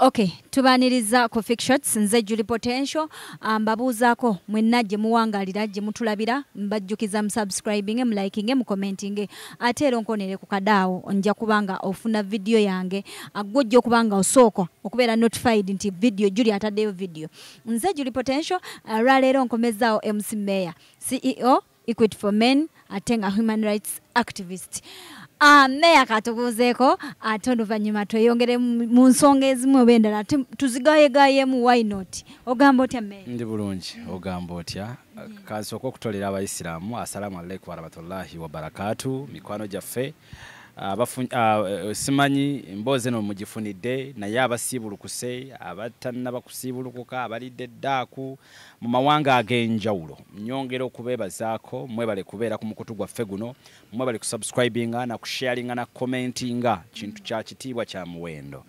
Okay, tubaniriza ku Fake Shots nze Julie Potential mbabuuzaako mwenna gye muwangalira gye mutulabira mbajjukiza subscribing liking mu commenting ate era onkonere ku kadaawo nja kubanga ofuna video yange agojja okubanga osooka okubeera notified nti video Julie ataddeyo video nze Julie Potential lwaleero nkomezaawo MC Mayor CEO Equity for Men ate nga human rights activist. Meya katubuzeeko ate oluvannyuma tweyongere mu nsonga ezimu oba endala tuzigayegayemu why not ogamba otya Meya? Ndi bulungi ogamba otya kasooka okutolera abayisiraamu assalamu alaikum warahmatullahi wabarakatuh mikwano gyaffe simanyi mboze no mugifunidde naye abasiibulukuse abatannaba kusiibulukuka abalidde ddaaku mu mawanga ag'enjawulo nyongera okubeebazaako mwebale kubeera ku mukutu gwaffe guno mwebale kusubscribinga na kusharinga na commentinga kintu kya kitiibwa kya muwendo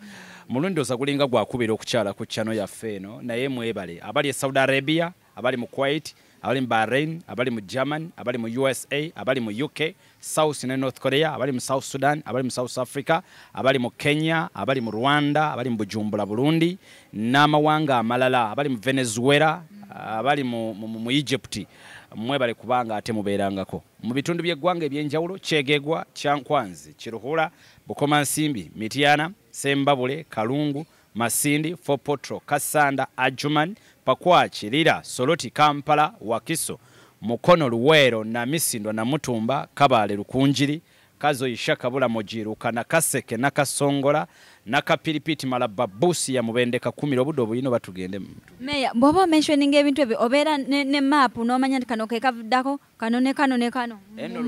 mulundi osagulinga gwakubira okukyala ku channel yaffe eno naye mwebale abali e Saudi Arabia abali mu Kuwait abali mu Bahrain abali mu Germany abali mu USA abali mu UK South and North Korea abali mu South Sudan abali mu South Africa abali mu Kenya abali mu Rwanda abali mu Bujumbura Burundi n'amawanga amalala abali mu Venezuela abali mu Egypt mwebale kubanga ate mubeerangako mu bitundu by'eggwanga ebyenjawulo Kyegegwa Kyankwanzi Kiruhura Bukomansimbi Mityana Sembabule Kalungu Masindi Fopotro Kasanda Ajuman Pakwachi Lira Soloti Kampala Wakiso Mukono Luwero na Misindo na Mutumba Kabale Lukunjiri Kazo Ishakabula Mojiru kana Kaseke na Kasongola na Kapiripiti Malababusi ya Mubendeka 10 obudobo yino batugende Meya bwoba mentioning ebintu ebyo obeera ne map n'omanya nti kano kekavuddako kano ne kano eno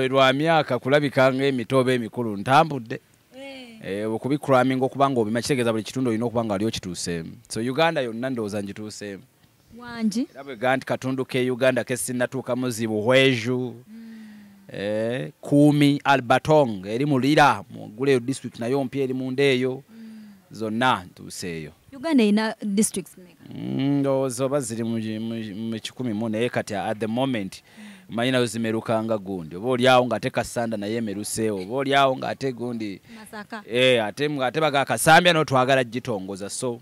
lwa myaka kulabikanga emitobe emikulu ntambudde okubikuraminga okubanga obima kitegeeza buli kitundu olina okubanga aliyo kituuseemu so Uganda yonna ndowooza ngituuseemu wangi era bwe ganti katundu ke Uganda kesinnatuuka muzibu hweju Kumi Albatong eri mulira muguleyo district nayo mpya eri mundeeyo zonna ntuuseeyo Uganda ina districts ndowooza oba ziri mu 10 naye kati at the moment manyi nayo zimerukanga gundi oba oliawo ng'ate Kasanda naye emeruseewo oba oliawo ng'ate gundi Masaka ate bagakasambya n'otwagala gitongoza so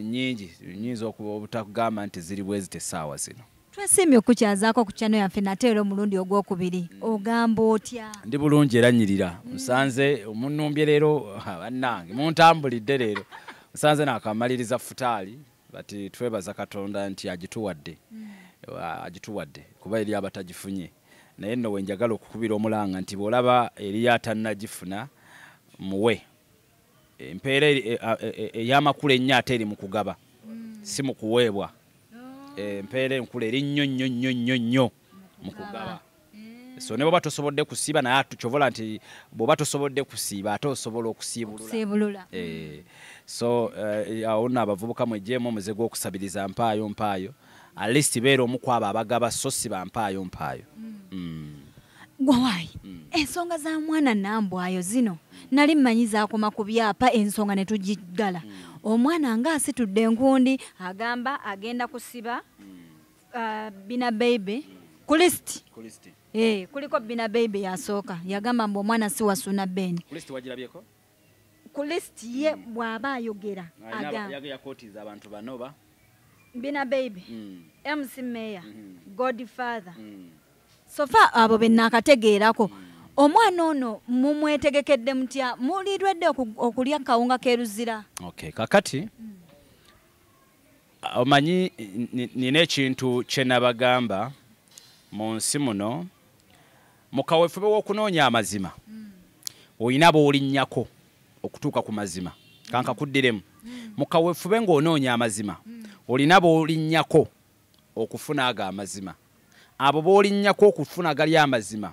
nyingi nyinza okutakugamba nti ziri bwe zitesaawa zino twesiimye okukyazaako ku channel yaffe nate era omulundi ogwokubiri ogamba otya? Ndi bulungi era nyirira musanze omunnumbye leero bannange muntambulidde leero musanze nakamaliriza futaali bati twebaza Katonda nti agituwadde kuba eri abatagifunye naye nno wenjagala okukubira omulanga nti bw'olaba eri atannagifuna muwe empeera ey'amakulu ennyo ate eri mu kugaba si mu kuweebwa empeera enkulu eri nnyo mu kugaba so ne bw'oba tosobodde kusiiba naye tukyovola nti bw'oba tosobodde kusiiba ate osobola okusiibulula so awo nno abavubuka mwegyeemu omuze gw'okusabiriza mpaayo at least beera omu ku abo abagaba so si bampaayo gwawaayi ensonga za mwana nambwayo zino nali mmanyi zaakoma ku byapa ensonga ne tugigala omwana ng'asitudde enkundi agamba agenda kusiba Bina Baby ku list kuliko Bina Baby yasooka yagamba mbu omwana si wasuna beni ku list ye bw'aba ayogera yakotiza abantu banoba Bina Baby MC Mayor Godfather sofa abo bennakategeerako omwana ono mumwetegekedde mutya mulidwedde okulya kawunga keruzira okay kakati omanyi nina ekintu kye nabagamba mu nsi muno mu kaweefube w'okunoonya amazima olina b'olinnyako okutuuka ku mazima kankakuddiremu mu kaweefube ng'onoonya amazima olina b'olinnyako okufuna ago amazima abo b'olinnyako okufuna gali amazima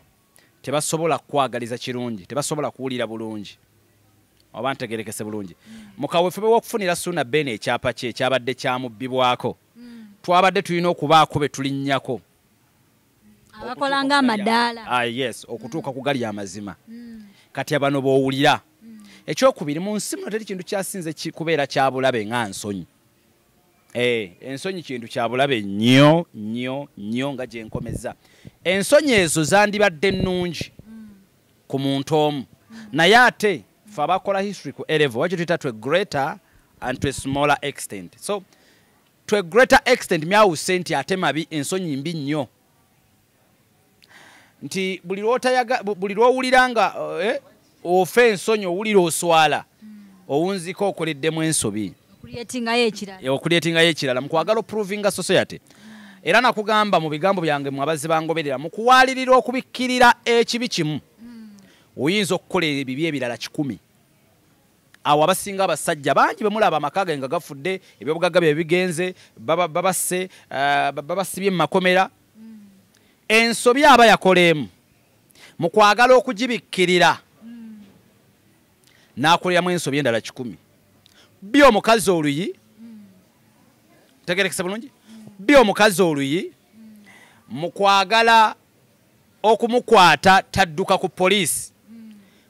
tebasobola kwagaliza kirungi tebasobola kuwulira bulungi oba ntegerekese bulungi mu kaweefube w'okufunira Suna Ben ekyapa kye ekyabadde kyamubbibwako twabadde tulina okubaako be tulinnyako abakolanga amadaala yes okutuuka ku gali amazima kati abano b'owulira ekyokubiri mu nsi muno teri kintu kyasinze kubeera kyabulabe nga nsonyi ensonyi kintu kyabulabe nnyo nga gye nkomeza ensonyi ezo zandibadde nnungi ku muntu omu naye ate Fa abakola history ku A-level wakyo tuyita to a greater and to a smaller extent. So to a greater extent myawuse nti ate mabi ensonyi mbi nnyo. Nti buli lwowulira nga ofe ensonyi owulira oswala owunziko okoleddemu ensobi. Okuleetingayo ekirala mu kwagala oprovinga society. Era nakugamba mu bigambo byange mu abazi bangoberera mu kuwalirira okubikkirira ekibi kimu oyinza okukola ebibi ebirala 100. Awo abasinga abasajja bangi bemulaba amaka nga gafudde ebyobugagga bye bigenze babasibye mu makomera. Ensobi aba yakolemu mu kwagala okugibikkirira n'akoleramu ensobi endala 10. Bi omukazi oluyi tegerekesa bulungi bi omukazi oluyi mu kwagala okumukwata tadduka ku poliisi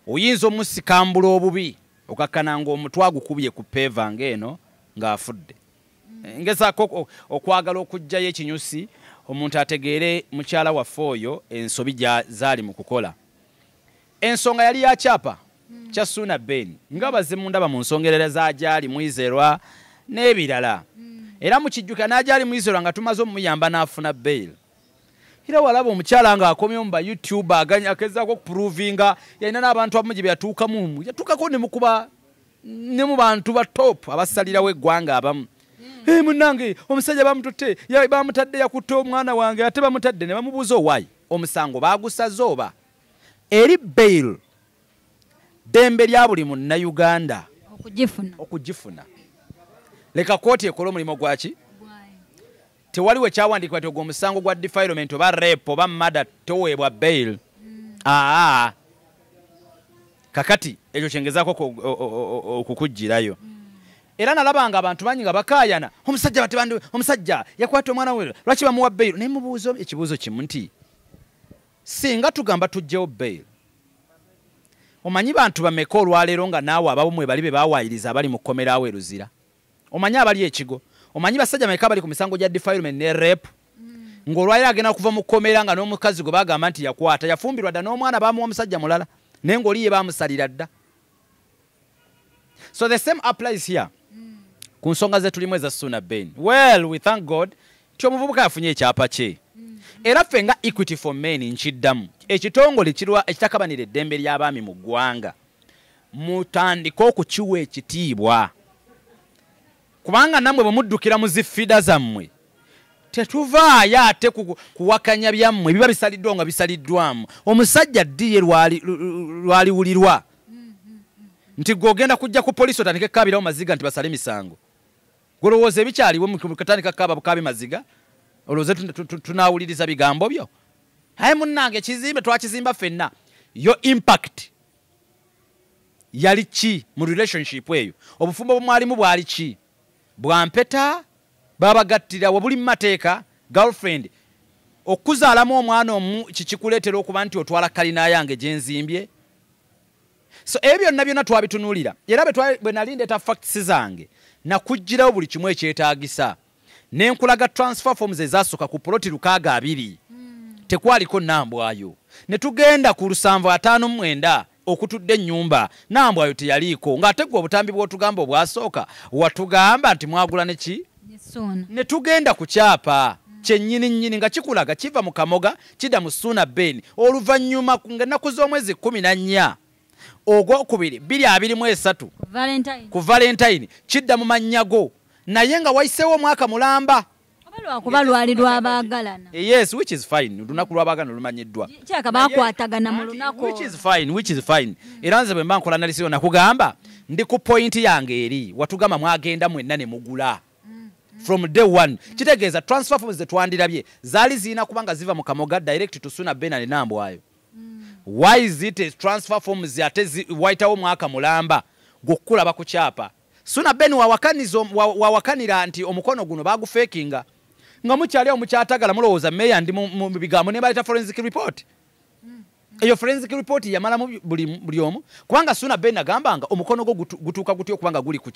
oyinza omusikambula obubi okakkana ng'omutwe agukubye ku peva ng'eno ng'afudde. Ngezaako okwagala okugjayo ekinyusi omuntu ategeere mukyala waffe oyo ensobi zaali mu kukola. Ensonga yali ya kyapa kya Suna Ben nga bazimu ndaba mu nsongerera zaajali mwizerwa n'ebirala. Era mu kijjuka n'ajali mwizerwa nga tumaze omuyamba n'afuna bail. Era walaba omukyala nga akomye mu ba YouTube akezaako okuprovinga yalina n'abantu abamu gye byatuukamu yatuukako ne mukuba ne mu bantu ba top abasalirawo eggwanga abamu. Munange omusajja bamututte bamutadde yakutte omwana wange ate bamutadde ne bamubuuza owaayi omusango baagusaze oba eri bail dembe lya buli munnayuganda okugifuna. Leka kooti ekola omulimu gwaki tewaliwe kyawandiikibwa nti ogwo omusango gwa defilement oba rape oba murder toweebwa bail. Kakati ekyo kyengezaako okukugirayo. Era nalabanga abantu bangi nga bakaayana omusajja yakwata omwana we lwaki bamuwa bail. Naye mubuuzo ekibuuzo kimu nti singa tugamba tujjewo bail omanyi bantu bameka olwaleero nga naawe ababumwe bali be bawaayiriza abali mu kkomera awe Luzira. Omanyi abali ekigo omanyi basajja meka bali ku misango gya defilement ne rape ng'olwaleero agenda kuva mu kkomera nga n'omukazi gwe bagamba nti yakwata yafumbirwa dda n'omwana bamuwa omusajja mulala naye ng'oli ye bamusalira dda. So the same applies here ku nsonga ze tulimu eza Suna Ben. Well, we thank God ti omuvubuka yafunye ekyapa kye. Era ffe nga Equity for Men nkiddamu ekitongole ekitakabanira eddembe ly'abaami mu ggwanga mutandika okukiwa ekitiibwa kubanga nammwe bwe muddukira mu zifida zammwe tetuvaayo ate kuwakanya byammwe biba bisaliddwa nga bisaliddwamu. Omusajja ddiye lwaliwulirwa nti gw'ogenda kujja ku poliisi otandika ekkaabirawo maziga nti basale misango. Golowooza ebikyaliwo mu katandika kaaba bukaabi maziga olowooza tunaawuliriza bigambo byo. Aye munnange ekizimbe twakizimba ffenna yo impact yali ki mu relationship eyo? Obufumbo bw'omwalimu bwali ki? Bwampeta babagattira wabuli mu mateeka girlfriend okuzaalamu omwana omu kikikuleetera okuba nti otwala kalina yange gye nzimbye. So ebyo byonna twabitunuulira era bwe nali ndeeta facts zange nakugirawo buli kimu ekyetaagisa nenkulaga transfer forms ezasooka ku poloti 620 tekwaliko nnambwayo ne tugenda ku 759 okutudde ennyumba nnambwayo teyaliiko ng'ate gwe obutambi bw'otugamba obwasooka watugamba nti mwagula neki ne tugenda ku kyapa kyennyini nga kikulaga kiva mu Kamoga kidda mu Suna Ben oluvannyuma ng'ennaku z'omwezi 14 ogwokubiri 2023 ku Valentine kidda mu Manyago naye nga wayiseewo omwaka mulamba kuba lwali lwabaagalana. Yes, which is fine. Olunaku lwabaagalana lumanyiddwa. Kyaka baakwatagana mu lunaku. Which is fine. Era nze bwe mba nkola nalisiyo nakugamba ndi ku point yange eri watugamba mwagenda mwenna ne mugula. From day one. Kitegeeza transfer forms zetwandirabye zaali zirina kubanga ziva mu Kamoga direct to Suna Ben and Nambwayo. Why is it a transfer forms ate waitawo mwaka mulamba gokulaba ku kyapa? Suna Ben wawakanira nti omukono guno bagufekinga nga mukyali omukyatagala mulowooza meya ndi mu bigambo ne baleta forensic report. Eyo forensic report yamala mu buli omu kubanga Suna Ben agambanga omukono go gutuuka gutyo kubanga guli ku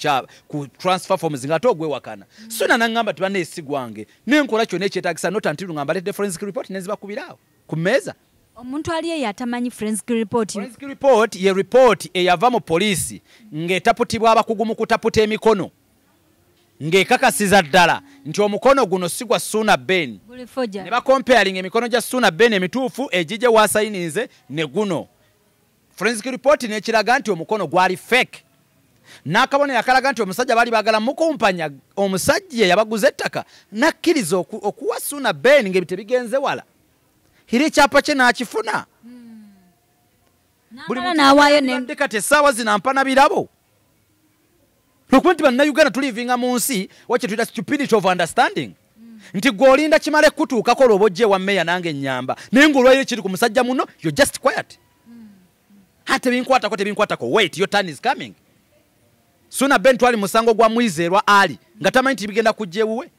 transfer forms nga togwe wakana. Suna nangamba tibaneesigwange nenkola kyonna ekyetaagisa not until ngamba lete forensic report neziba kubirawo ku mmeeza. Omuntu aliye yatamanyi forensic report. Forensic report ye report eyava mu poliisi ng'etaputibwa abakugu mu kutaputa emikono ng'ekakasiza ddala nti omukono guno si gwa Suna Ben. Ne bakomparing emikono gya Suna Ben emituufu egijje wasayininze ne guno. Forensic report n'ekiraga nti omukono gwali fake. N'akabonero akalaga nti omusajja baali baagala mukumpanya omusajja yabaguza ettaka n'akkiriza okuwa Suna Ben ng'ebitebigenze wala. Hiri ekyapa kye n'akifuna. Buli kati essaawa zino ampana birabo. Lwokuba nti bannayuganda tulivinga mu nsi wakye tuyita stupidity of understanding. Nti gw'olinda kimale kutuukako olwo bojje wa meya nange ennyamba. Naye ng'olwayo kiri ku musajja muno, you're just quiet. Ate tebinkwatako, wait, your turn is coming. Suna Ben twali musango gwa Mwizeerwa Ali nga tamanyi nti bigenda kujja ewuwe.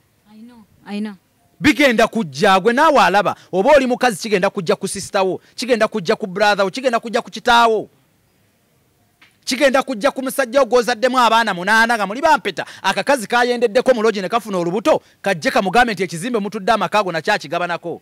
I know. Bigenda kujja gwe naawe alaba oba oli mukazi kigenda kujja ku sistawo, kigenda kujja ku brother wo, kigenda kujja ku kitaawo, kigenda kujja ku musajja ogwozaddemu abaana 8 nga muli bampeta akakazi kayendeddeko mu logi ne kafuna olubuto kajje kamugambe nti ekizimbe mutudde amakaago nakyakigabanako.